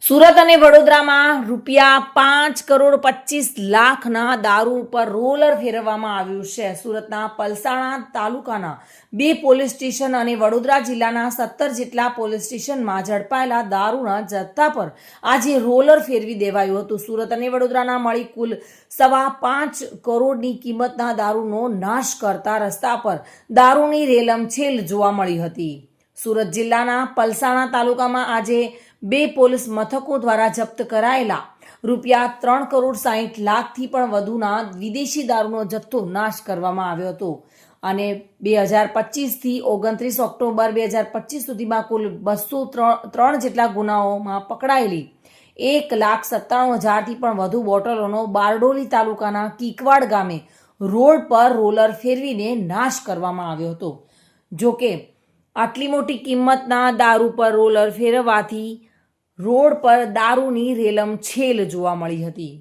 સુરત અને વડોદરામાં ₹5,25,00,000ના દારૂ પર રોલર ફેરવવામાં આવ્યું છે। સુરતના પલસાણા તાલુકાના 2 પોલીસ સ્ટેશન અને વડોદરા જિલ્લાના 17 જેટલા પોલીસ સ્ટેશનમાં ઝડપાયેલા દારૂના જથ્થા પર આજે રોલર ફેરવી દેવાયું હતું। સુરત અને વડોદરાના મળી કુલ 5.25 કરોડની કિંમતના દારૂનો નાશ કરતા રસ્તા પર દારૂની રેલમછેલ જોવા મળી હતી। સુરત જિલ્લાના પલસાણા તાલુકામાં આજે 2 પોલીસ મથકો દ્વારા જપ્ત કરાયેલા ₹3,60,00,000થી પણ વધુના વિદેશી દારૂનો જથ્થો નાશ કરવામાં આવ્યો હતો અને 2025થી 29 ઓક્ટોબર 2025 સુધીમાં કુલ 203 જેટલા ગુનાઓમાં પકડાયેલી 1,97,000થી પણ વધુ બોટલોનો બારડોલી તાલુકાના કીકવાડ ગામે રોડ પર રોલર ફેરવીને નાશ કરવામાં આવ્યો હતો। જોકે આટલી મોટી કિંમતના દારૂ પર રોલર ફેરવવાથી રોડ પર દારૂની રેલમછેલ જોવા મળી હતી।